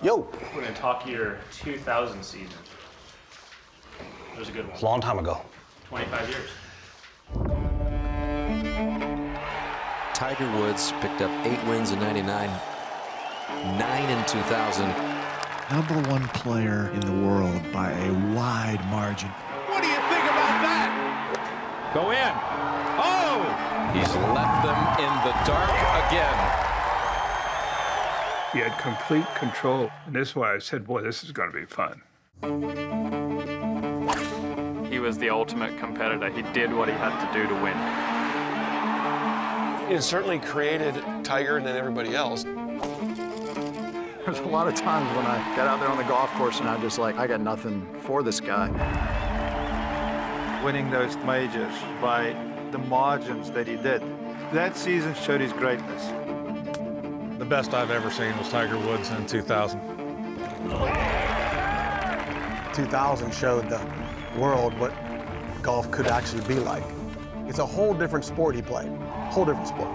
Yo. We're going to talk your 2000 season. It was a good one. A long time ago. 25 years. Tiger Woods picked up 8 wins in '99, 9 in 2000. #1 player in the world by a wide margin. What do you think about that? Go in. Oh! He's left them in the dark again. He had complete control. And this is why I said, boy, this is going to be fun. He was the ultimate competitor. He did what he had to do to win. It certainly created Tiger and then everybody else. There's a lot of times when I got out there on the golf course and I'm just like, I got nothing for this guy. Winning those majors by the margins that he did, that season showed his greatness. The best I've ever seen was Tiger Woods in 2000. 2000 showed the world what golf could actually be like. It's a whole different sport he played. Whole different sport.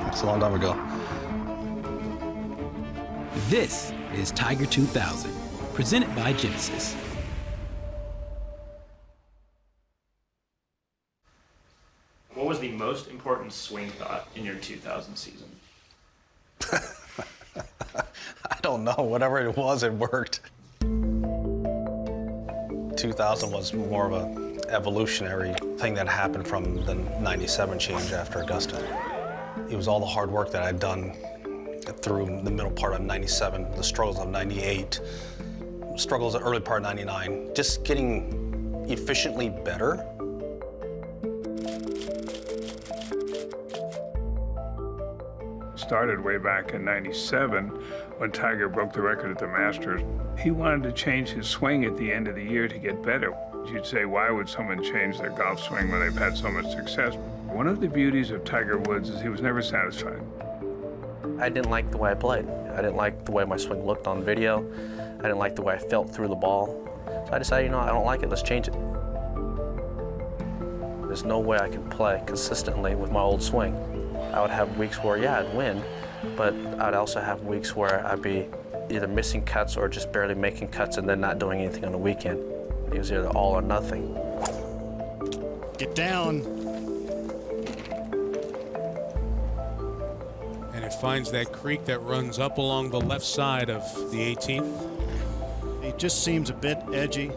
It's a long time ago. This is Tiger 2000, presented by Genesis. What was the most important swing thought in your 2000 season? I don't know. Whatever it was, it worked. 2000 was more of a evolutionary thing that happened from the '97 change after Augusta. It was all the hard work that I'd done through the middle part of '97, the struggles of '98, struggles of the early part of '99, just getting efficiently better. Started way back in '97 when Tiger broke the record at the Masters. He wanted to change his swing at the end of the year to get better. You'd say, why would someone change their golf swing when they've had so much success? One of the beauties of Tiger Woods is he was never satisfied. I didn't like the way I played. I didn't like the way my swing looked on video. I didn't like the way I felt through the ball. So I decided, I don't like it, let's change it. There's no way I could play consistently with my old swing. I would have weeks where, yeah, I'd win, but I'd also have weeks where I'd be either missing cuts or just barely making cuts and then not doing anything on the weekend. It was either all or nothing. Get down. And it finds that creek that runs up along the left side of the 18th. He just seems a bit edgy,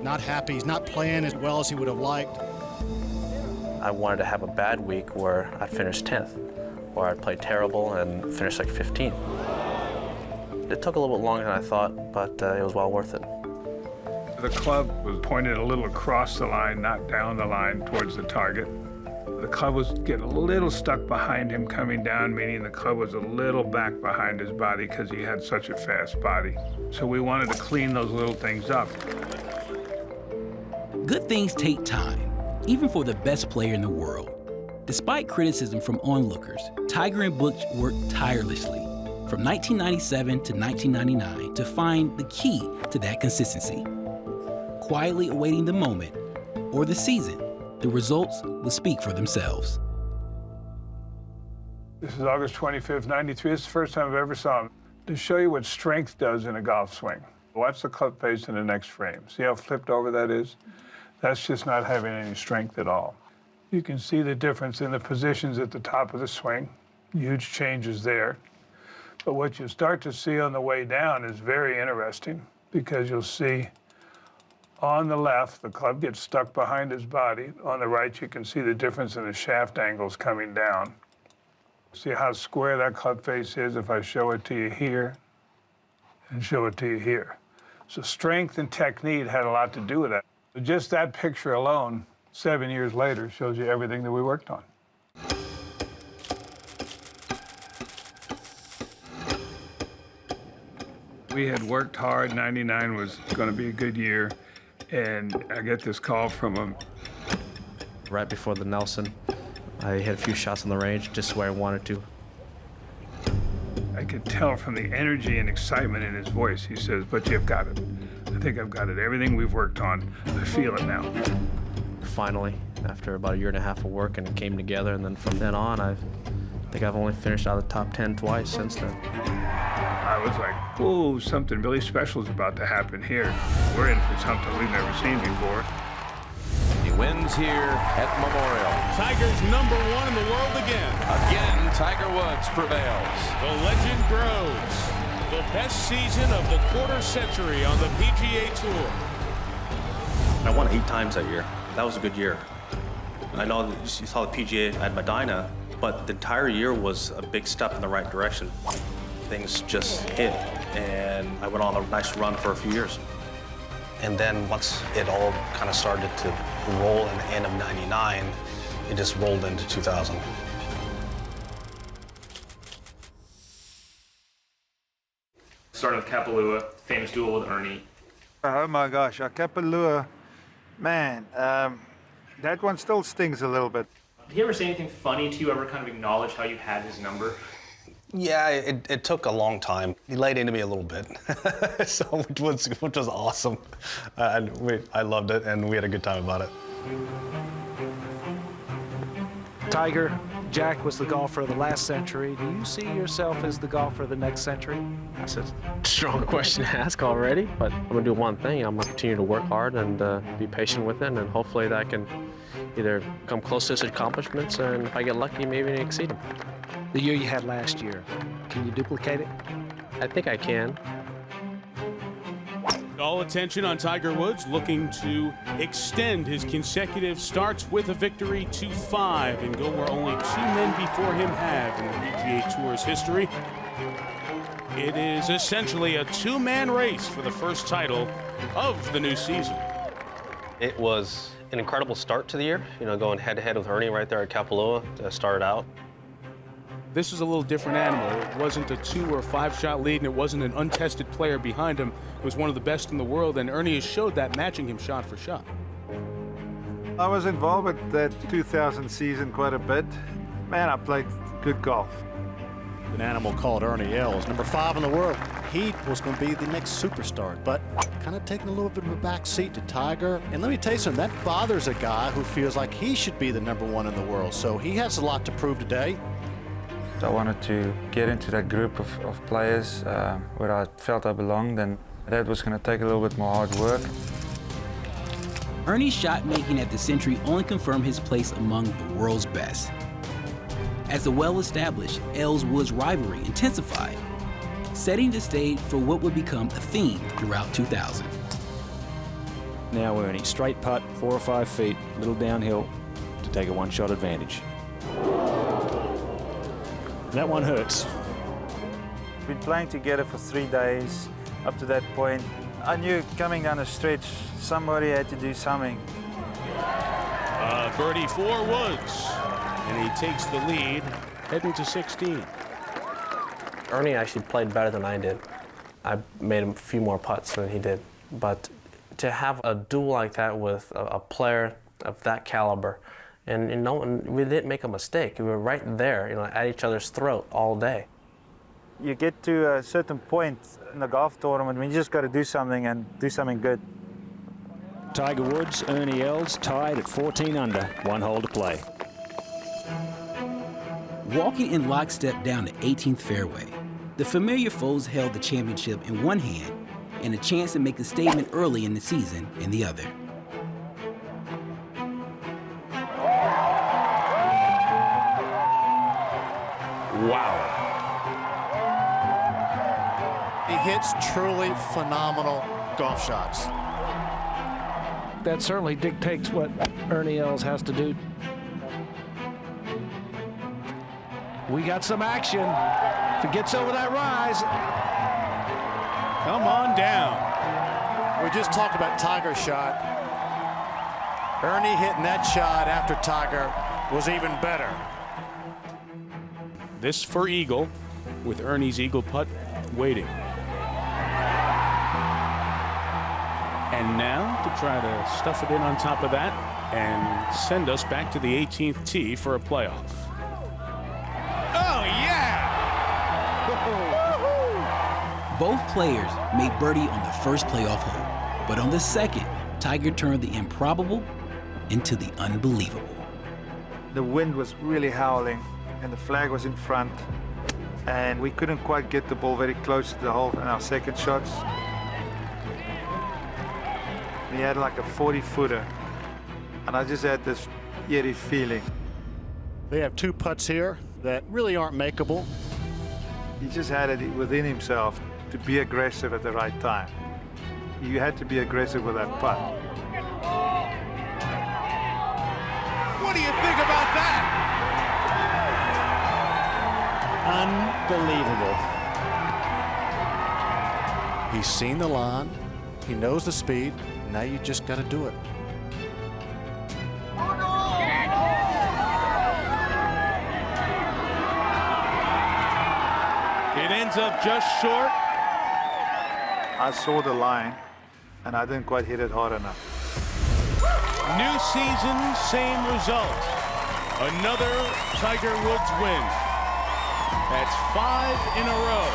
not happy. He's not playing as well as he would have liked. I wanted to have a bad week where I'd finish 10th, or I'd play terrible and finish like 15th. It took a little bit longer than I thought, but it was well worth it. The club was pointed a little across the line, not down the line towards the target. The club was getting a little stuck behind him coming down, meaning the club was a little back behind his body because he had such a fast body. So we wanted to clean those little things up. Good things take time, even for the best player in the world. Despite criticism from onlookers, Tiger and Butch worked tirelessly from 1997 to 1999 to find the key to that consistency. Quietly awaiting the moment or the season, the results will speak for themselves. This is August 25th, '93. This is the first time I've ever saw him. To show you what strength does in a golf swing, watch the club face in the next frame. See how flipped over that is? That's just not having any strength at all. You can see the difference in the positions at the top of the swing. Huge changes there. But what you start to see on the way down is very interesting because you'll see on the left, the club gets stuck behind his body. On the right, you can see the difference in the shaft angles coming down. See how square that club face is if I show it to you here and show it to you here. So strength and technique had a lot to do with that. Just that picture alone, 7 years later, shows you everything that we worked on. We had worked hard. '99 was going to be a good year. And I get this call from him. Right before the Nelson, I hit a few shots on the range just where I wanted to. I could tell from the energy and excitement in his voice. He says, but you've got it. I think I've got it. Everything we've worked on, I feel it now. Finally, after about a year and a half of work, and it came together, and then from then on, I think I've only finished out of the top 10 twice since then. I was like, whoa, something really special is about to happen here. We're in for something we've never seen before. He wins here at Memorial. Tiger's #1 in the world again. Again, Tiger Woods prevails. The legend grows. The best season of the quarter century on the PGA Tour. I won 8 times that year. That was a good year. I know that you saw the PGA at Medina, but the entire year was a big step in the right direction. Things just hit, and I went on a nice run for a few years. And then once it all kind of started to roll in the end of '99, it just rolled into 2000. Starting with Kapalua, famous duel with Ernie. Oh my gosh, Kapalua, man, that one still stings a little bit. Did he ever say anything funny to you, ever kind of acknowledge how you had his number? Yeah, it took a long time. He laid into me a little bit, so which was awesome. I loved it, and we had a good time about it. Tiger, Jack was the golfer of the last century. Do you see yourself as the golfer of the next century? That's a strong question to ask already, but I'm going to do one thing. I'm going to continue to work hard and be patient with it, and hopefully that I can either come close to his accomplishments, and if I get lucky, maybe exceed them. The year you had last year, can you duplicate it? I think I can. All attention on Tiger Woods, looking to extend his consecutive starts with a victory to 5 and go where only 2 men before him have in the PGA Tour's history. It is essentially a 2-man race for the first title of the new season. It was an incredible start to the year, you know, going head-to-head with Ernie right there at Kapalua to start out. This is a little different animal. It wasn't a 2 or 5 shot lead, and it wasn't an untested player behind him. It was one of the best in the world, and Ernie has showed that, matching him shot for shot. I was involved with that 2000 season quite a bit. Man, I played good golf. An animal called Ernie Els, #5 in the world. He was going to be the next superstar, but kind of taking a little bit of a back seat to Tiger. And let me tell you something, that bothers a guy who feels like he should be the #1 in the world. So he has a lot to prove today. I wanted to get into that group of players where I felt I belonged, and that was going to take a little bit more hard work. Ernie's shot making at the Century only confirmed his place among the world's best. As the well-established Els-Woods rivalry intensified, setting the stage for what would become a theme throughout 2000. Now Ernie, straight putt, 4 or 5 feet, little downhill to take a 1-shot advantage. That one hurts. We've been playing together for 3 days. Up to that point, I knew coming down the stretch, somebody had to do something. Birdie for Woods, and he takes the lead, heading to 16. Ernie actually played better than I did. I made him a few more putts than he did, but to have a duel like that with a player of that caliber, and you know, we didn't make a mistake. We were right there, you know, at each other's throat all day. You get to a certain point in the golf tournament when you just got to do something and do something good. Tiger Woods, Ernie Els tied at 14 under, 1 hole to play. Walking in lockstep down the 18th fairway, the familiar foes held the championship in one hand and a chance to make a statement early in the season in the other. Wow. He hits truly phenomenal golf shots. That certainly dictates what Ernie Els has to do. We got some action. If it gets over that rise. Come on down. We just talked about Tiger's shot. Ernie hitting that shot after Tiger was even better. This for eagle, with Ernie's eagle putt waiting. And now to try to stuff it in on top of that and send us back to the 18th tee for a playoff. Oh, yeah! Both players made birdie on the first playoff hole, but on the second, Tiger turned the improbable into the unbelievable. The wind was really howling, and the flag was in front. and we couldn't quite get the ball very close to the hole in our second shots. He had like a 40-footer, and I just had this eerie feeling. They have 2 putts here that really aren't makeable. He just had it within himself to be aggressive at the right time. You had to be aggressive with that putt. What do you think about that? Unbelievable. He's seen the line. He knows the speed. Now you just got to do it. It ends up just short. I saw the line, and I didn't quite hit it hard enough. New season, same result. Another Tiger Woods win. That's 5 in a row.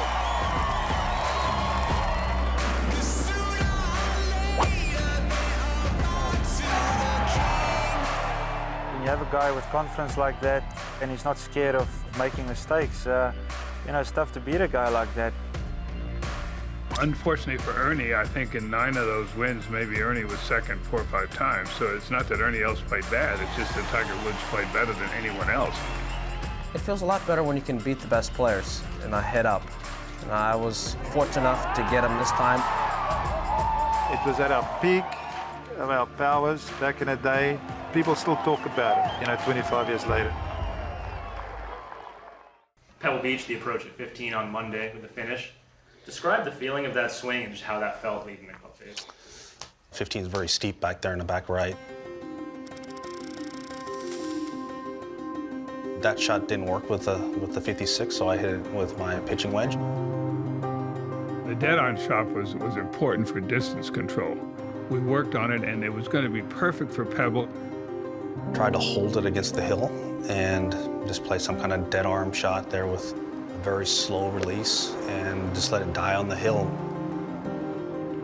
When you have a guy with confidence like that, and he's not scared of making mistakes, you know, it's tough to beat a guy like that. Unfortunately for Ernie, I think in 9 of those wins, maybe Ernie was second 4 or 5 times. So it's not that Ernie else played bad, it's just that Tiger Woods played better than anyone else. It feels a lot better when you can beat the best players and head up. And I was fortunate enough to get him this time. It was at our peak of our powers back in the day. People still talk about it, you know, 25 years later. Pebble Beach, the approach at 15 on Monday with the finish. Describe the feeling of that swing and just how that felt leaving the club face. 15 is very steep back there in the back right. That shot didn't work with the 56, so I hit it with my pitching wedge. The dead-on shot was important for distance control. We worked on it, and it was going to be perfect for Pebble. Tried to hold it against the hill and just play some kind of dead arm shot there with a very slow release and just let it die on the hill.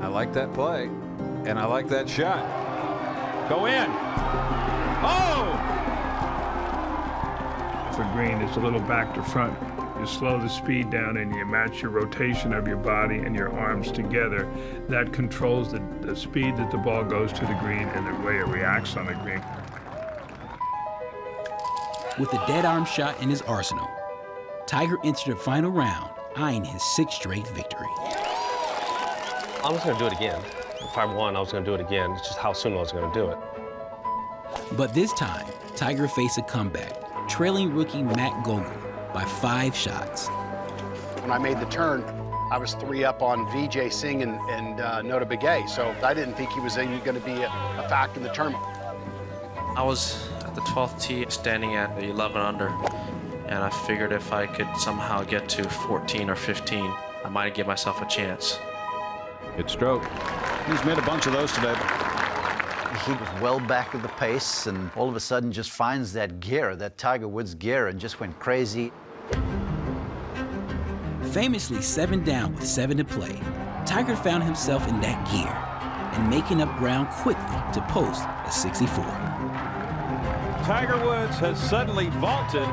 I like that play, and I like that shot. Go in. Oh! For green, it's a little back to front. You slow the speed down and you match your rotation of your body and your arms together. That controls the speed that the ball goes to the green and the way it reacts on the green. With the dead arm shot in his arsenal, Tiger entered the final round, eyeing his 6th straight victory. I was going to do it again. If I won, I was going to do it again. It's just how soon I was going to do it. But this time, Tiger faced a comeback, trailing rookie Matt Gogol by 5 shots. When I made the turn, I was 3 up on Vijay Singh and Nota Begay, so I didn't think he was even going to be a factor in the tournament. I was at the 12th tee standing at 11 under, and I figured if I could somehow get to 14 or 15, I might give myself a chance. Good stroke. He's made a bunch of those today. He was well back of the pace and all of a sudden just finds that gear, that Tiger Woods gear, and just went crazy. Famously 7 down with 7 to play, Tiger found himself in that gear and making up ground quickly to post a 64. Tiger Woods has suddenly vaulted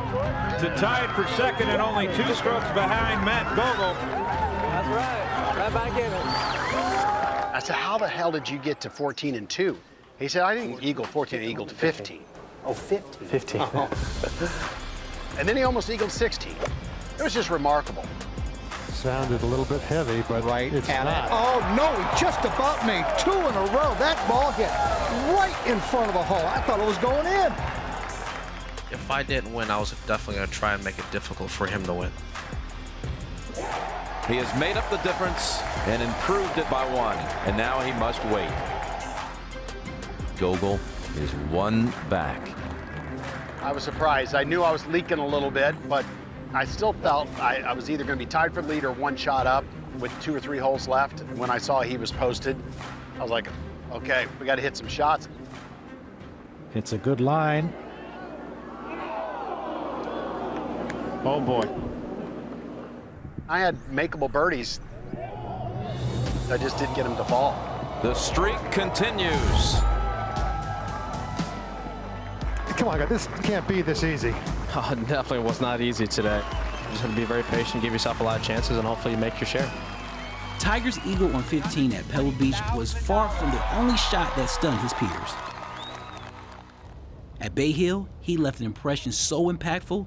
to tie it for second and only 2 strokes behind Matt Gogol. That's right. Right back in it. I said, how the hell did you get to 14 and 2? He said, I didn't eagle 14, I eagled 15. Oh, 15? 15. Oh. And then he almost eagled 16. It was just remarkable. Sounded a little bit heavy, but it's not. Oh, no, he just about made 2 in a row. That ball hit right in front of the hole. I thought it was going in. If I didn't win, I was definitely going to try and make it difficult for him to win. He has made up the difference and improved it by 1, and now he must wait. Gogol is 1 back. I was surprised. I knew I was leaking a little bit, but I still felt I was either going to be tied for the lead or 1 shot up with 2 or 3 holes left. And when I saw he was posted, I was like, okay, we got to hit some shots. It's a good line. Oh, boy. I had makeable birdies. I just didn't get them to fall. The streak continues. Come on, this can't be this easy. Oh, it definitely was not easy today. just have to be very patient, give yourself a lot of chances, and hopefully you make your share. Tiger's eagle on 15 at Pebble Beach was far from the only shot that stunned his peers. At Bay Hill, he left an impression so impactful.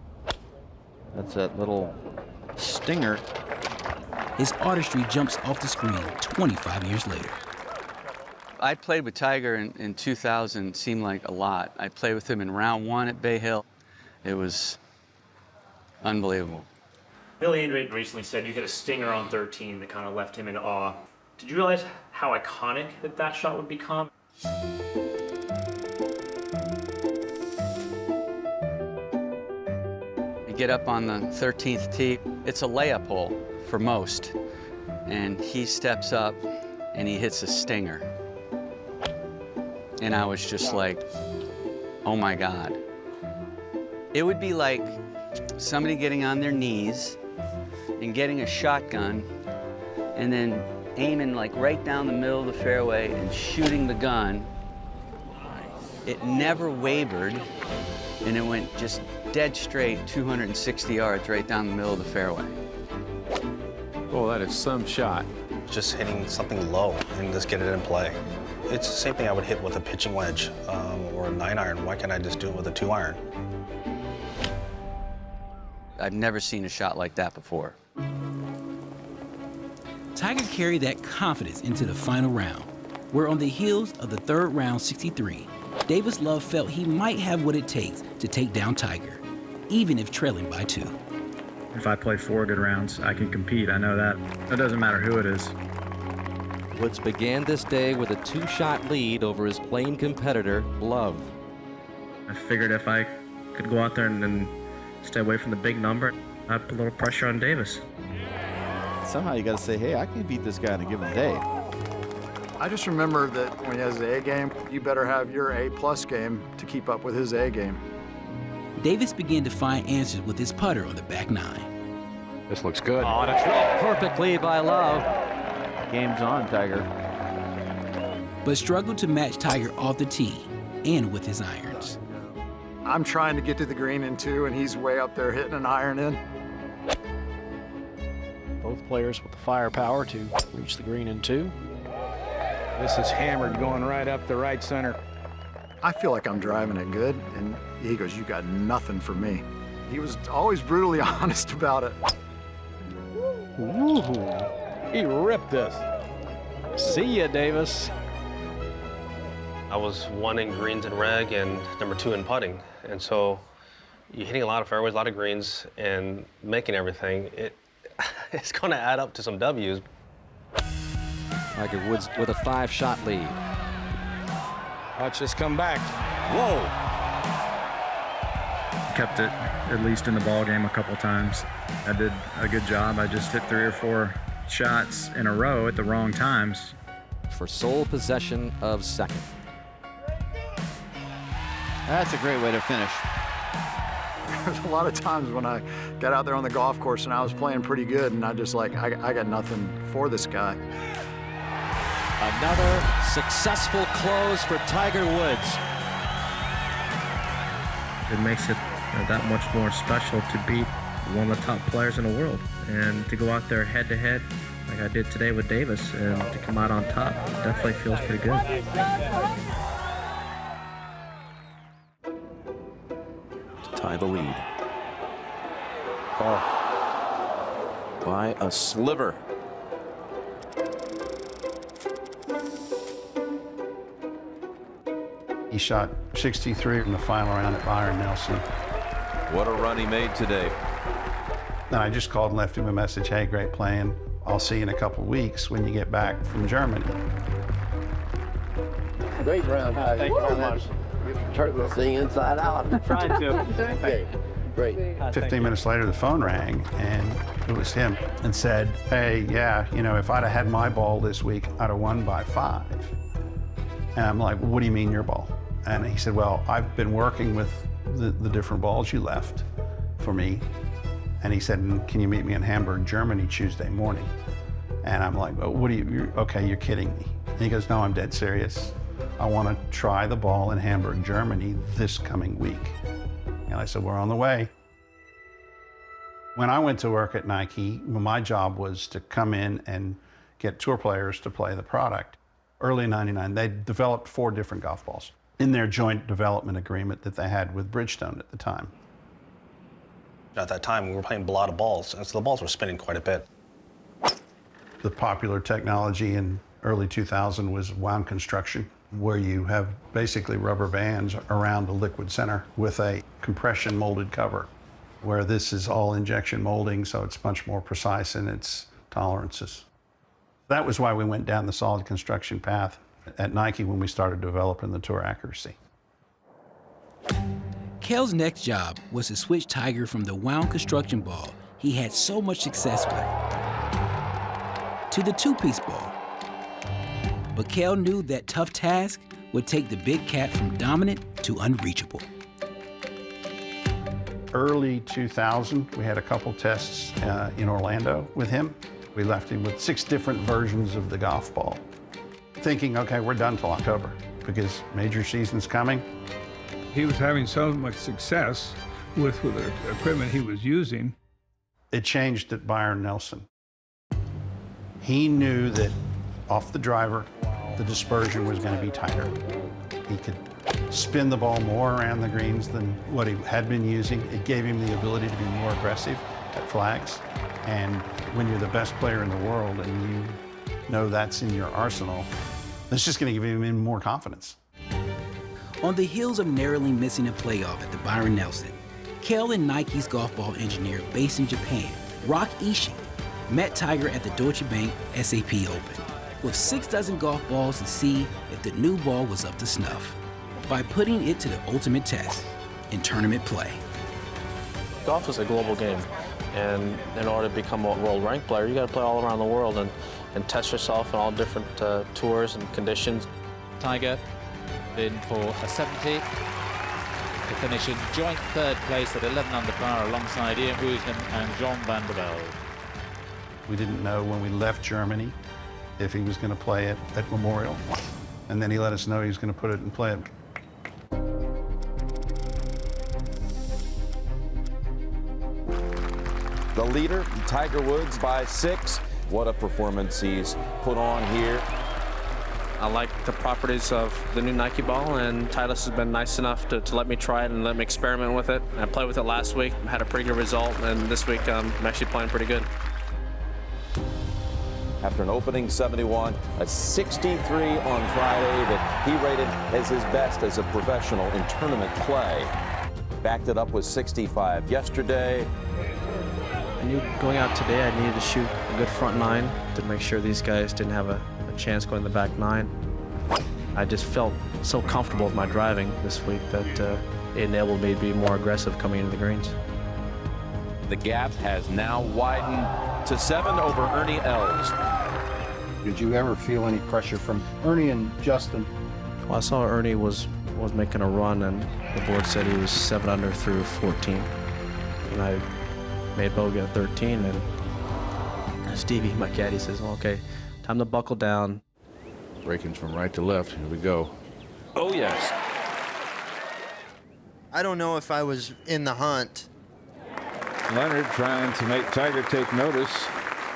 That's that little stinger. His artistry jumps off the screen 25 years later. I played with Tiger in 2000, seemed like a lot. I played with him in round 1 at Bay Hill. It was unbelievable. Billy Andrew recently said you hit a stinger on 13 that kind of left him in awe. Did you realize how iconic that shot would become? You get up on the 13th tee, it's a layup hole for most, and he steps up and he hits a stinger. And I was just like, oh my God. It would be like somebody getting on their knees and getting a shotgun and then aiming like right down the middle of the fairway and shooting the gun. It never wavered, and it went just dead straight 260 yards right down the middle of the fairway. Oh, that is some shot. Just hitting something low and just get it in play. It's the same thing I would hit with a pitching wedge or a 9-iron. Why can't I just do it with a 2-iron? I've never seen a shot like that before. Tiger carried that confidence into the final round, where on the heels of the third round 63, Davis Love felt he might have what it takes to take down Tiger, even if trailing by 2. If I play 4 good rounds, I can compete. I know that. It doesn't matter who it is. Woods began this day with a 2-shot lead over his playing competitor, Love. I figured if I could go out there and then stay away from the big number, I'd put a little pressure on Davis. Somehow you got to say, hey, I can beat this guy in a given day. I just remember that when he has the A game, you better have your A+ game to keep up with his A game. Davis began to find answers with his putter on the back 9. This looks good. Oh, and a drill perfectly by Love. Game's on, Tiger. But struggled to match Tiger off the tee and with his irons. I'm trying to get to the green in 2, and he's way up there hitting an iron in. Both players with the firepower to reach the green in 2. This is hammered going right up the right center. I feel like I'm driving it good, and he goes, you got nothing for me. He was always brutally honest about it. Ooh, he ripped this. See ya, Davis. I was 1 in greens and reg and number 2 in putting. And so you're hitting a lot of fairways, a lot of greens, and making everything. It's going to add up to some W's. Tiger Woods with a 5-shot lead. Watch this come back. Whoa! Kept it at least in the ball game a couple times. I did a good job. I just hit 3 or 4 shots in a row at the wrong times. For sole possession of second. That's a great way to finish. There's a lot of times when I got out there on the golf course and I was playing pretty good, and I just like, I got nothing for this guy. Another successful close for Tiger Woods. It makes it that much more special to beat one of the top players in the world, and to go out there head to head like I did today with Davis and to come out on top, it definitely feels pretty good. To tie the lead. Oh, by a sliver. He shot 63 in the final round at Byron Nelson. What a run he made today. And I just called and left him a message, hey, great playing. I'll see you in a couple of weeks when you get back from Germany. Great round. Thank you very much. You turned this thing inside out. Trying to. Okay, great. 15 minutes later, the phone rang, and it was him, and said, hey, yeah, you know, if I'd have had my ball this week, I'd have won by 5. And I'm like, what do you mean your ball? And he said, well, I've been working with the different balls you left for me. And he said, can you meet me in Hamburg, Germany, Tuesday morning? And I'm like, oh, what are you, okay, you're kidding me. And he goes, no, I'm dead serious. I want to try the ball in Hamburg, Germany this coming week. And I said, we're on the way. When I went to work at Nike, my job was to come in and get tour players to play the product. Early '99, they developed 4 different golf balls in their joint development agreement that they had with Bridgestone at the time. At that time, we were playing a lot of balls, and so the balls were spinning quite a bit. The popular technology in early 2000 was wound construction, where you have basically rubber bands around the liquid center with a compression molded cover, where this is all injection molding, so it's much more precise in its tolerances. That was why we went down the solid construction path at Nike when we started developing the Tour Accuracy. Cale's next job was to switch Tiger from the wound construction ball he had so much success with to the two-piece ball. But Cale knew that tough task would take the big cat from dominant to unreachable. Early 2000, we had a couple tests in Orlando with him. We left him with 6 different versions of the golf ball, thinking, okay, we're done till October because major season's coming. He was having so much success with the equipment he was using. It changed at Byron Nelson. He knew that off the driver, the dispersion was going to be tighter. He could spin the ball more around the greens than what he had been using. It gave him the ability to be more aggressive at flags. And when you're the best player in the world and you know that's in your arsenal, that's just going to give him even more confidence. On the heels of narrowly missing a playoff at the Byron Nelson, Cale and Nike's golf ball engineer based in Japan, Rock Ishii, met Tiger at the Deutsche Bank SAP Open with 6 dozen golf balls to see if the new ball was up to snuff by putting it to the ultimate test in tournament play. Golf is a global game, and in order to become a world-ranked player, you got to play all around the world and test yourself in all different tours and conditions. Tiger in for a 70 to finish in joint 3rd place at 11 under par alongside Ian Woosnam and John van der Velde. We didn't know when we left Germany if he was going to play it at Memorial, and then he let us know he was going to put it and play it. The leader, Tiger Woods, by 6. What a performance he's put on here. I like the properties of the new Nike ball, and Titleist has been nice enough to let me try it and let me experiment with it. I played with it last week, had a pretty good result, and this week I'm actually playing pretty good. After an opening 71, a 63 on Friday that he rated as his best as a professional in tournament play. Backed it up with 65 yesterday. I knew going out today I needed to shoot a good front 9 to make sure these guys didn't have a chance going the back 9. I just felt so comfortable with my driving this week that it enabled me to be more aggressive coming into the greens. The gap has now widened to 7 over Ernie Els. Did you ever feel any pressure from Ernie and Justin? Well, I saw Ernie was making a run, and the board said he was 7 under through 14. And I made bogey at 13, and Stevie, my caddy, says, well, okay, time to buckle down. Breakings from right to left. Here we go. Oh, yes. I don't know if I was in the hunt. Leonard trying to make Tiger take notice.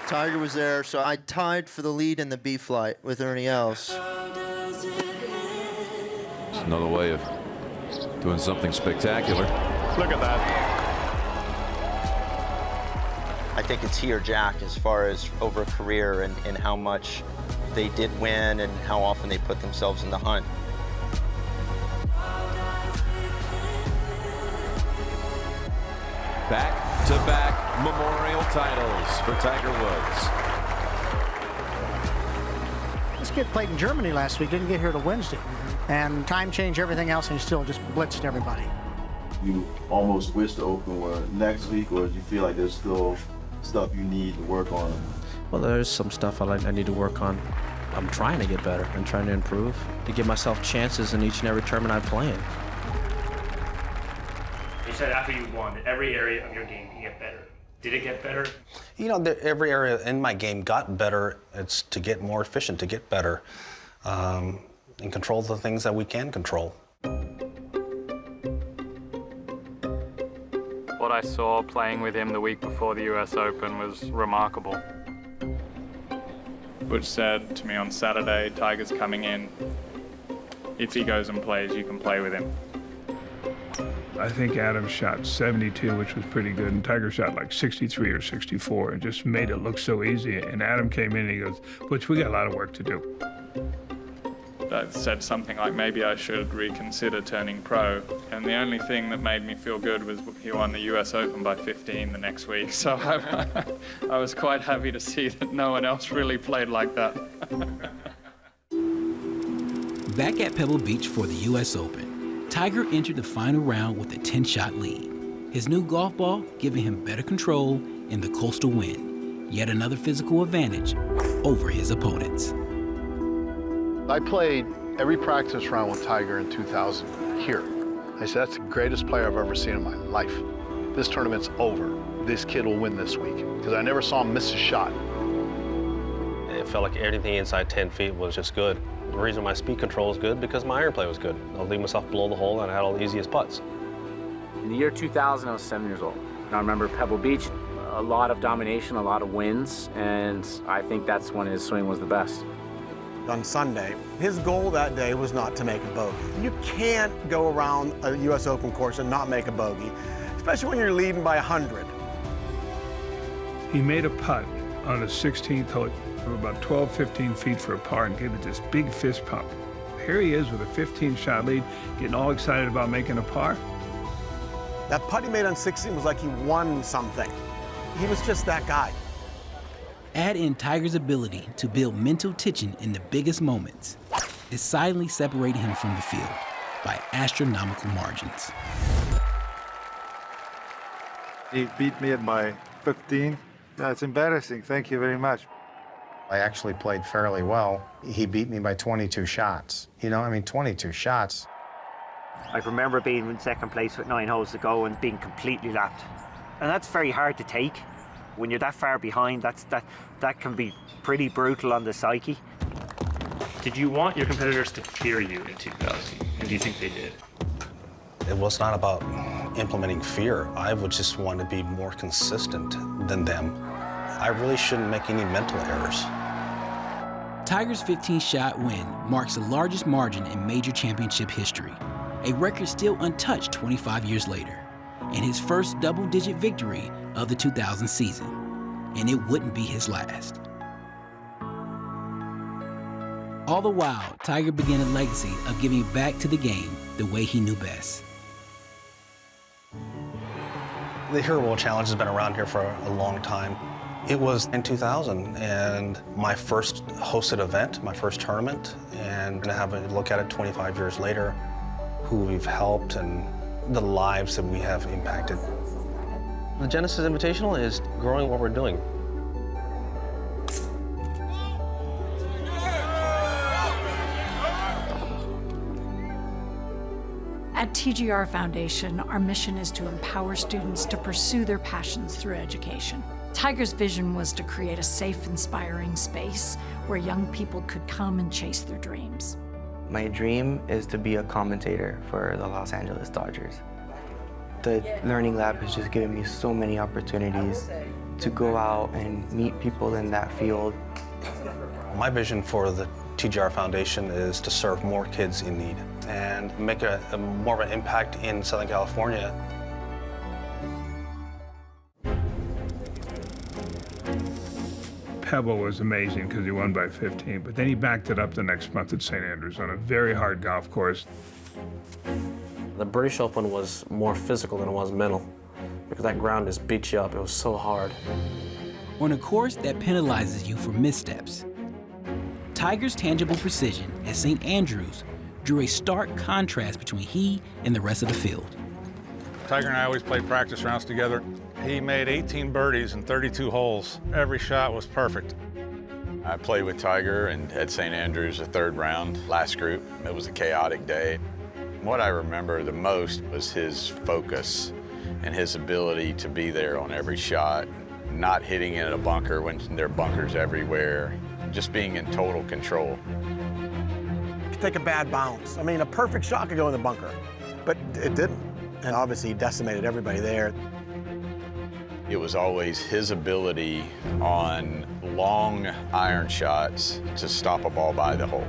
Tiger was there, so I tied for the lead in the B flight with Ernie Els. It's another way of doing something spectacular. Look at that. I think it's he or Jack as far as over a career and how much they did win and how often they put themselves in the hunt. Back-to-back Memorial titles for Tiger Woods. This kid played in Germany last week, didn't get here till Wednesday. And time changed everything else, and he still just blitzed everybody. You almost wish the Open were next week, or do you feel like there's still stuff you need to work on? Well, there's some stuff I need to work on. I'm trying to get better and trying to improve, to give myself chances in each and every tournament I play in. You said after you won that every area of your game can get better. Did it get better? You know, every area in my game got better. It's to get more efficient, to get better, and control the things that we can control. Well, what I saw playing with him the week before the US Open was remarkable. Butch said to me on Saturday, Tiger's coming in. If he goes and plays, you can play with him. I think Adam shot 72, which was pretty good, and Tiger shot like 63 or 64, and just made it look so easy. And Adam came in and he goes, Butch, we got a lot of work to do. I said something like maybe I should reconsider turning pro, and the only thing that made me feel good was he won the US Open by 15 the next week, so I was quite happy to see that no one else really played like that. Back at Pebble Beach for the US Open, Tiger entered the final round with a 10-shot lead. His new golf ball giving him better control in the coastal wind, yet another physical advantage over his opponents. I played every practice round with Tiger in 2000 here. I said, that's the greatest player I've ever seen in my life. This tournament's over. This kid will win this week, because I never saw him miss a shot. It felt like everything inside 10 feet was just good. The reason my speed control was good because my iron play was good. I would leave myself below the hole and I had all the easiest putts. In the year 2000, I was 7 years old. And I remember Pebble Beach, a lot of domination, a lot of wins, and I think that's when his swing was the best. On Sunday, his goal that day was not to make a bogey. You can't go around a US Open course and not make a bogey, especially when you're leading by 100. He made a putt on the 16th hole of about 12, 15 feet for a par and gave it this big fist pump. Here he is with a 15-shot lead, getting all excited about making a par. That putt he made on 16 was like he won something. He was just that guy. Add in Tiger's ability to build mental tension in the biggest moments, decidedly separating him from the field by astronomical margins. He beat me at my 15. That's embarrassing. Thank you very much. I actually played fairly well. He beat me by 22 shots. 22 shots. I remember being in second place with 9 holes to go and being completely lapped. And that's very hard to take. When you're that far behind, that can be pretty brutal on the psyche. Did you want your competitors to fear you in 2000? And do you think they did? It was not about implementing fear. I would just want to be more consistent than them. I really shouldn't make any mental errors. Tiger's 15-shot win marks the largest margin in major championship history, a record still untouched 25 years later, and his first double-digit victory of the 2000 season, and it wouldn't be his last. All the while, Tiger began a legacy of giving back to the game the way he knew best. The Hero World Challenge has been around here for a long time. It was in 2000 and my first hosted event, my first tournament, and to have a look at it 25 years later, who we've helped and the lives that we have impacted. The Genesis Invitational is growing what we're doing. At TGR Foundation, our mission is to empower students to pursue their passions through education. Tiger's vision was to create a safe, inspiring space where young people could come and chase their dreams. My dream is to be a commentator for the Los Angeles Dodgers. The Learning Lab has just given me so many opportunities to go out and meet people in that field. My vision for the TGR Foundation is to serve more kids in need and make a more of an impact in Southern California. Pebble was amazing because he won by 15, but then he backed it up the next month at St. Andrews on a very hard golf course. The British Open was more physical than it was mental because that ground just beat you up. It was so hard. On a course that penalizes you for missteps, Tiger's tangible precision at St. Andrews drew a stark contrast between he and the rest of the field. Tiger and I always played practice rounds together. He made 18 birdies in 32 holes. Every shot was perfect. I played with Tiger and at St. Andrews the third round, last group. It was a chaotic day. What I remember the most was his focus and his ability to be there on every shot, not hitting in a bunker when there are bunkers everywhere, just being in total control. You could take a bad bounce. I mean, a perfect shot could go in the bunker, but it didn't. And obviously he decimated everybody there. It was always his ability on long iron shots to stop a ball by the hole.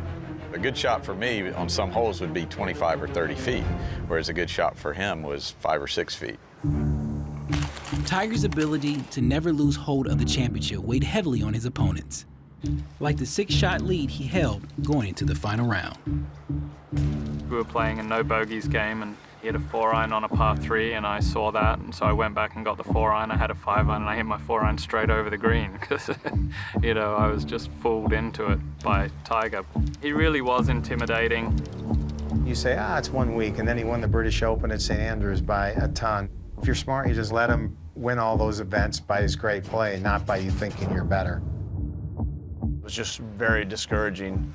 A good shot for me on some holes would be 25 or 30 feet, whereas a good shot for him was 5 or 6 feet. Tiger's ability to never lose hold of the championship weighed heavily on his opponents, like the 6-shot lead he held going into the final round. We were playing a no bogeys game, and he had a 4-iron on a par 3, and I saw that, and so I went back and got the 4-iron. I had a 5-iron, and I hit my 4-iron straight over the green because, you know, I was just fooled into it by Tiger. He really was intimidating. You say, it's 1 week, and then he won the British Open at St. Andrews by a ton. If you're smart, you just let him win all those events by his great play, not by you thinking you're better. It was just very discouraging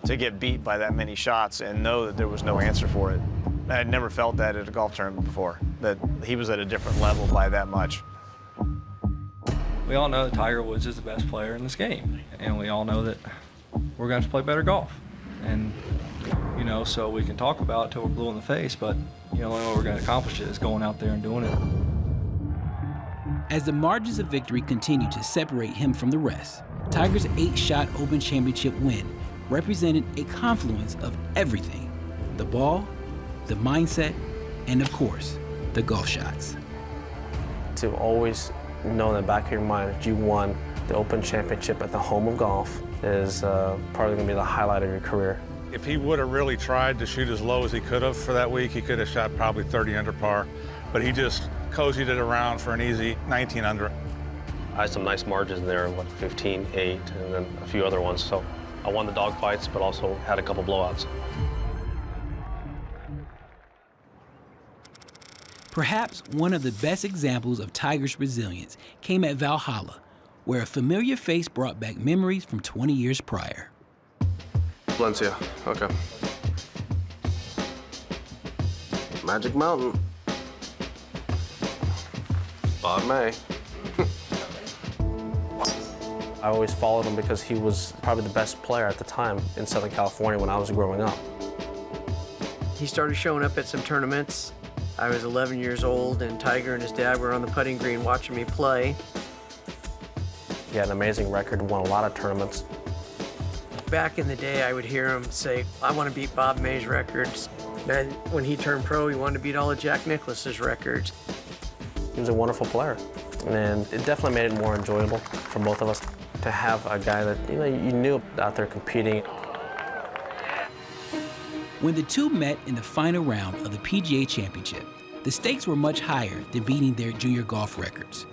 to get beat by that many shots and know that there was no answer for it. I had never felt that at a golf tournament before, that he was at a different level by that much. We all know that Tiger Woods is the best player in this game, and we all know that we're going to have to play better golf. And, you know, so we can talk about it till we're blue in the face, but, you know, the only way we're going to accomplish it is going out there and doing it. As the margins of victory continued to separate him from the rest, Tiger's 8-shot Open Championship win represented a confluence of everything: the ball, the mindset, and of course, the golf shots. To always know in the back of your mind that you won the Open Championship at the home of golf is probably going to be the highlight of your career. If he would have really tried to shoot as low as he could have for that week, he could have shot probably 30 under par, but he just cozied it around for an easy 19 under. I had some nice margins in there, 15, 8, and then a few other ones. So I won the dog fights, but also had a couple blowouts. Perhaps one of the best examples of Tiger's resilience came at Valhalla, where a familiar face brought back memories from 20 years prior. Valencia, okay. Magic Mountain. Bob May. I always followed him because he was probably the best player at the time in Southern California when I was growing up. He started showing up at some tournaments. I was 11 years old, and Tiger and his dad were on the putting green watching me play. He had an amazing record, won a lot of tournaments. Back in the day, I would hear him say, I want to beat Bob May's records. Then when he turned pro, he wanted to beat all of Jack Nicklaus's records. He was a wonderful player, and it definitely made it more enjoyable for both of us to have a guy that, you know, you knew out there competing. When the two met in the final round of the PGA Championship, the stakes were much higher than beating their junior golf records,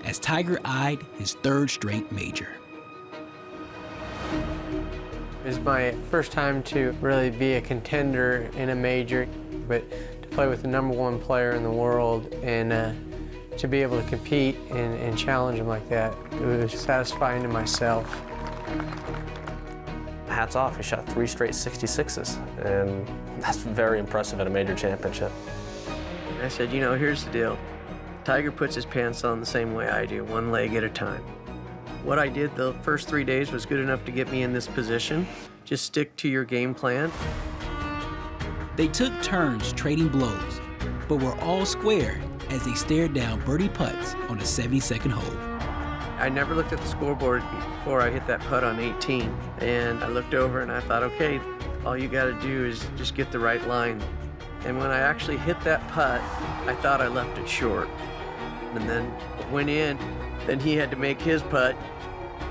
as Tiger eyed his 3rd straight major. It was my first time to really be a contender in a major, but to play with the #1 player in the world and to be able to compete and challenge him like that, it was satisfying to myself. Hats off, he shot 3 straight 66s, and that's very impressive at a major championship. I said, you know, here's the deal. Tiger puts his pants on the same way I do, 1 leg at a time. What I did the first 3 days was good enough to get me in this position. Just stick to your game plan. They took turns trading blows, but were all square as they stared down birdie putts on the 72nd hole. I never looked at the scoreboard before I hit that putt on 18, and I looked over and I thought, okay, all you got to do is just get the right line. And when I actually hit that putt, I thought I left it short. And then it went in, then he had to make his putt.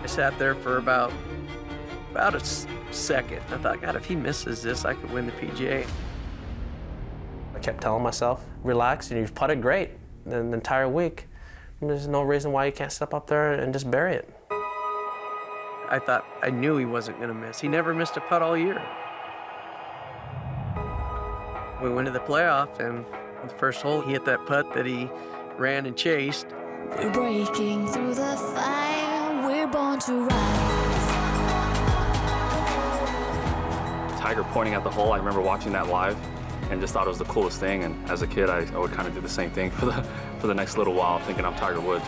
I sat there for about a second. I thought, God, if he misses this, I could win the PGA. I kept telling myself, relax, and you've putted great the entire week. There's no reason why you can't step up there and just bury it. I thought, I knew he wasn't going to miss. He never missed a putt all year. We went to the playoff, and on the first hole, he hit that putt that he ran and chased. We're breaking through the fire, we're born to rise. Tiger pointing at the hole, I remember watching that live and just thought it was the coolest thing. And as a kid, I would kind of do the same thing for the next little while, thinking I'm Tiger Woods.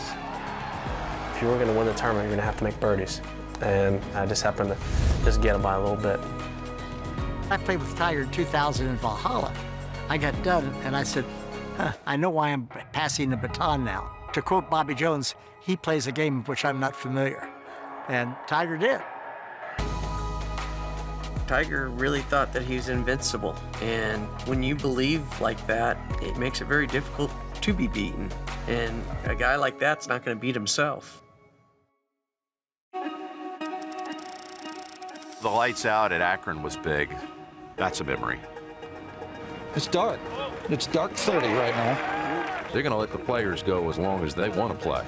If you were going to win the tournament, you're going to have to make birdies. And I just happened to just get him by a little bit. I played with Tiger in 2000 in Valhalla. I got done, and I said, I know why I'm passing the baton now. To quote Bobby Jones, he plays a game of which I'm not familiar. And Tiger did. Tiger really thought that he was invincible. And when you believe like that, it makes it very difficult to be beaten. And a guy like that's not going to beat himself. The lights out at Akron was big. That's a memory. It's dark. It's dark 30 right now. They're going to let the players go as long as they want to play.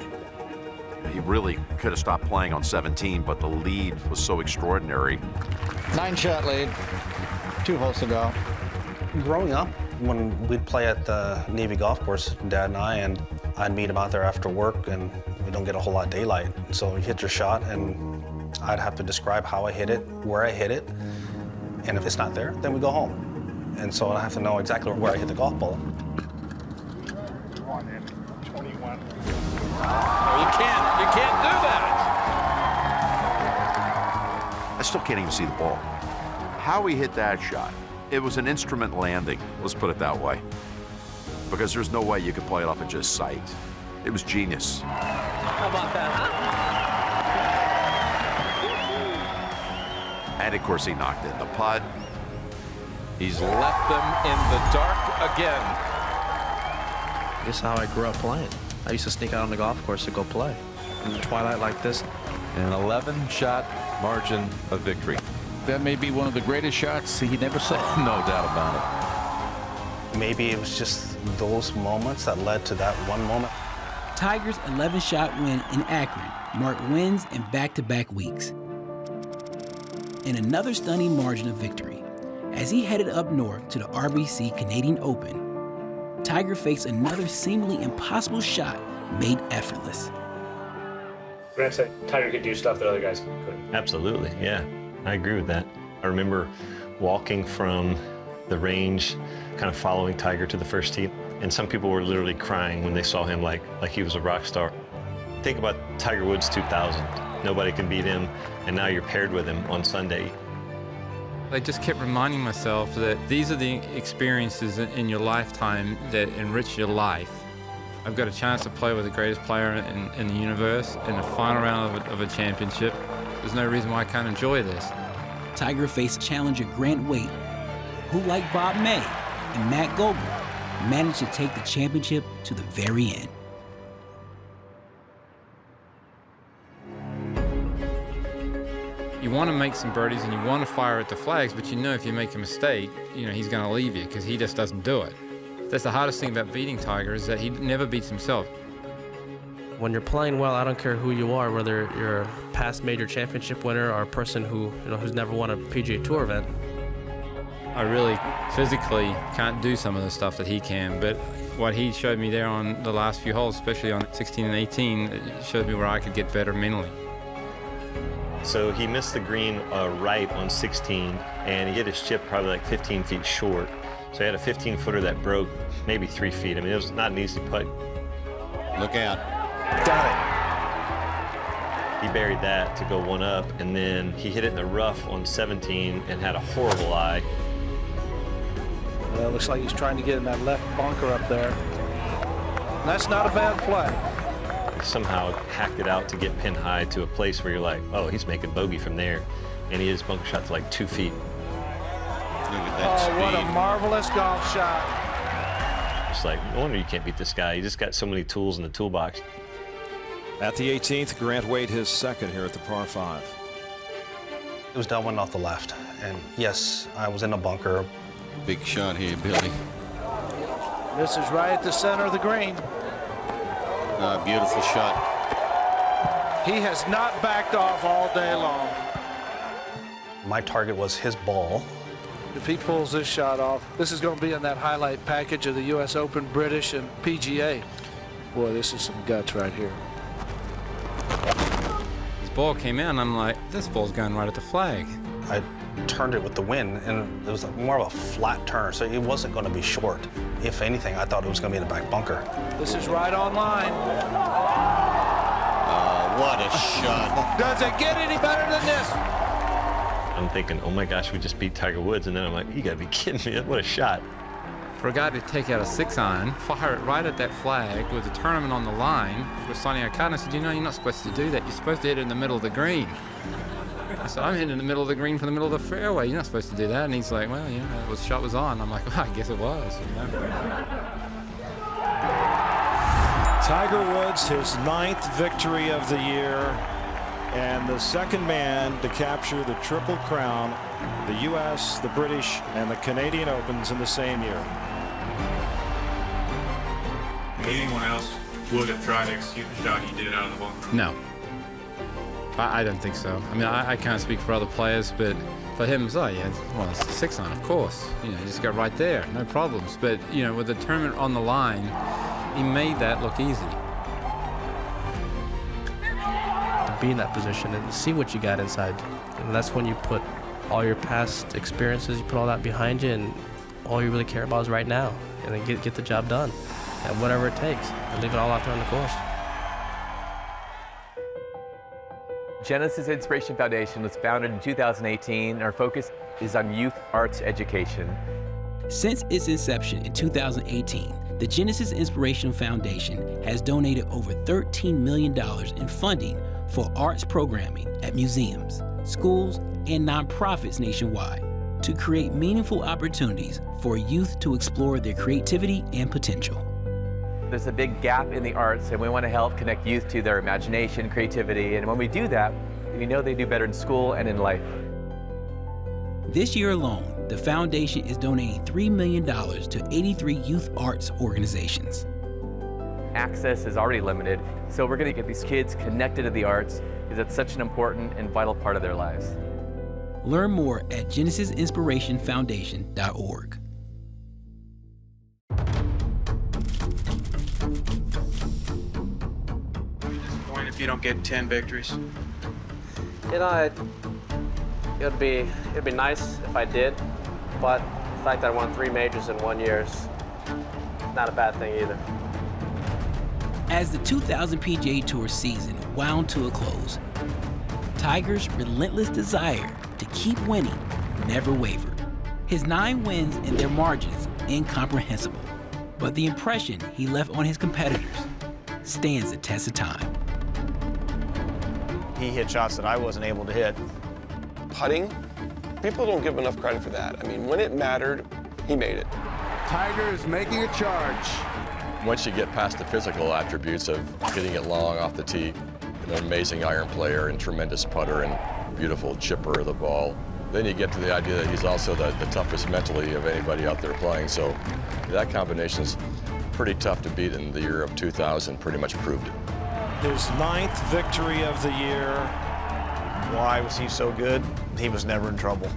He really could have stopped playing on 17, but the lead was so extraordinary. 9-shot lead, 2 holes to go. Growing up, when we'd play at the Navy golf course, Dad and I, and I'd meet him out there after work, and we don't get a whole lot of daylight. So you hit your shot, and I'd have to describe how I hit it, where I hit it, and if it's not there, then we go home. And so I have to know exactly where I hit the golf ball. No, you can't do that. I still can't even see the ball. How he hit that shot, it was an instrument landing, let's put it that way. Because there's no way you could play it off of just sight. It was genius. How about that, huh? And of course he knocked in the putt. He's left them in the dark again. This is how I grew up playing. I used to sneak out on the golf course to go play in the twilight like this. An 11-shot margin of victory. That may be one of the greatest shots he never saw. No doubt about it. Maybe it was just those moments that led to that one moment. Tiger's 11-shot win in Akron marked wins in back-to-back weeks. And another stunning margin of victory. As he headed up north to the RBC Canadian Open, Tiger faced another seemingly impossible shot made effortless. Grant said Tiger could do stuff that other guys couldn't. Absolutely, yeah. I agree with that. I remember walking from the range, kind of following Tiger to the first tee, and some people were literally crying when they saw him like he was a rock star. Think about Tiger Woods 2000. Nobody can beat him, and now you're paired with him on Sunday. I just kept reminding myself that these are the experiences in your lifetime that enrich your life. I've got a chance to play with the greatest player in the universe in the final round of a championship. There's no reason why I can't enjoy this. Tiger faced challenger Grant Waite, who, like Bob May and Matt Gogol, managed to take the championship to the very end. You want to make some birdies and you want to fire at the flags, but you know if you make a mistake, he's going to leave you because he just doesn't do it. That's the hardest thing about beating Tiger is that he never beats himself. When you're playing well, I don't care who you are, whether you're a past major championship winner or a person who's never won a PGA Tour event. I really physically can't do some of the stuff that he can, but what he showed me there on the last few holes, especially on 16 and 18, it showed me where I could get better mentally. So he missed the green right on 16, and he hit his chip probably like 15 feet short. So he had a 15-footer that broke maybe 3 feet. I mean, it was not an easy putt. Look out. Got it. He buried that to go one up, and then he hit it in the rough on 17 and had a horrible lie. Well, looks like he's trying to get in that left bunker up there. And that's not a bad play. Somehow hacked it out to get pin high to a place where you're like, oh, he's making bogey from there. And he hit his bunker shot to like 2 feet. Look at that speed. What a marvelous golf shot. It's like, no wonder you can't beat this guy. He just got so many tools in the toolbox. At the 18th, Grant Waite his second here at the par 5. It was downwind off the left. And yes, I was in a bunker. Big shot here, Billy. This is right at the center of the green. Beautiful shot. He has not backed off all day long. My target was his ball. If he pulls this shot off, this is going to be in that highlight package of the U.S. Open, British, and PGA. Boy, this is some guts right here. His ball came in, and I'm like, this ball's going right at the flag. I turned it with the wind, and it was more of a flat turn, so it wasn't going to be short. If anything, I thought it was going to be in the back bunker. This is right on line. What a shot. Does it get any better than this? I'm thinking, oh my gosh, we just beat Tiger Woods. And then I'm like, you gotta be kidding me, what a shot. For a guy to take out a 6-iron, fire it right at that flag with the tournament on the line, we're signing our card, and I said, you know, you're not supposed to do that. You're supposed to hit it in the middle of the green. So I'm hitting in the middle of the green from the middle of the fairway. You're not supposed to do that. And he's like, well, you know, the shot was on. I'm like, well, I guess it was. You know? Tiger Woods, his 9th victory of the year, and the second man to capture the Triple Crown, the U.S., the British, and the Canadian Opens in the same year. Anyone else would have tried to execute the shot he did out of the bunker? No. I don't think so. I mean, I can't speak for other players, but for him, it's like, yeah, well, it's a 6-iron, of course. You know, just go right there, no problems. But, you know, with the tournament on the line, he made that look easy. To be in that position and see what you got inside. And that's when you put all your past experiences, you put all that behind you, and all you really care about is right now. And then get the job done, and whatever it takes, and leave it all out there on the course. Genesis Inspiration Foundation was founded in 2018. Our focus is on youth arts education. Since its inception in 2018, the Genesis Inspiration Foundation has donated over $13 million in funding for arts programming at museums, schools, and nonprofits nationwide to create meaningful opportunities for youth to explore their creativity and potential. There's a big gap in the arts, and we want to help connect youth to their imagination, creativity, and when we do that, we know they do better in school and in life. This year alone, the foundation is donating $3 million to 83 youth arts organizations. Access is already limited, so we're going to get these kids connected to the arts because it's such an important and vital part of their lives. Learn more at genesisinspirationfoundation.org. If you don't get 10 victories? You know, it'd be nice if I did, but the fact that I won 3 majors in 1 year is not a bad thing either. As the 2000 PGA Tour season wound to a close, Tiger's relentless desire to keep winning never wavered. His 9 wins and their margins incomprehensible, but the impression he left on his competitors stands the test of time. He hit shots that I wasn't able to hit. Putting, people don't give him enough credit for that. I mean, when it mattered, he made it. Tiger is making a charge. Once you get past the physical attributes of hitting it long off the tee, an amazing iron player and tremendous putter and beautiful chipper of the ball, then you get to the idea that he's also the toughest mentally of anybody out there playing. So that combination is pretty tough to beat, and the year of 2000 pretty much proved it. His 9th victory of the year. Why was he so good? He was never in trouble.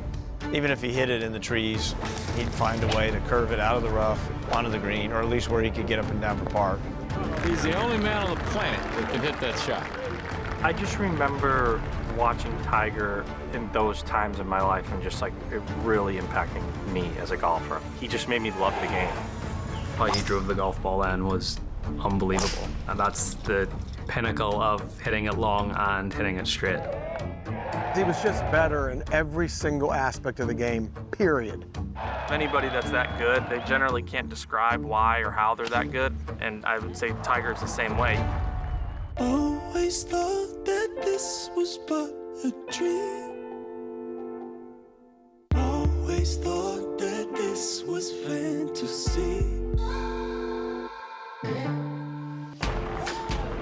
Even if he hit it in the trees, he'd find a way to curve it out of the rough, onto the green, or at least where he could get up and down for par. He's the only man on the planet that can hit that shot. I just remember watching Tiger in those times in my life and just like it really impacting me as a golfer. He just made me love the game. How he drove the golf ball in was unbelievable, and that's the pinnacle of hitting it long and hitting it straight. He was just better in every single aspect of the game, period. Anybody that's that good, they generally can't describe why or how they're that good, and I would say Tiger's the same way. Always thought that this was but a dream. Always thought that this was fantasy.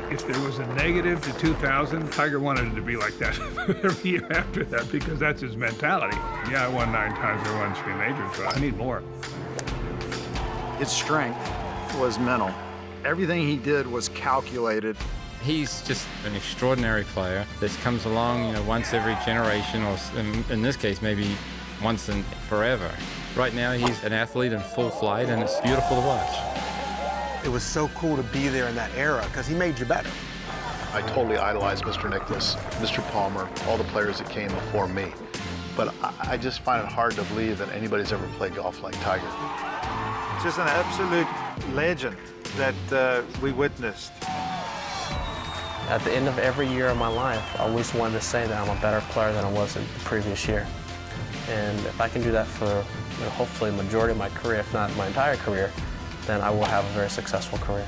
If there was a negative to 2000, Tiger wanted it to be like that every year after that because that's his mentality. Yeah, I won 9 times, I won 3 majors, but I need more. His strength was mental. Everything he did was calculated. He's just an extraordinary player that comes along, you know, once every generation, or in this case, maybe once in forever. Right now, he's an athlete in full flight, and it's beautiful to watch. It was so cool to be there in that era because he made you better. I totally idolized Mr. Nicklaus, Mr. Palmer, all the players that came before me. But I just find it hard to believe that anybody's ever played golf like Tiger. Just an absolute legend that we witnessed. At the end of every year of my life, I always wanted to say that I'm a better player than I was in the previous year. And if I can do that for hopefully the majority of my career, if not my entire career, then I will have a very successful career.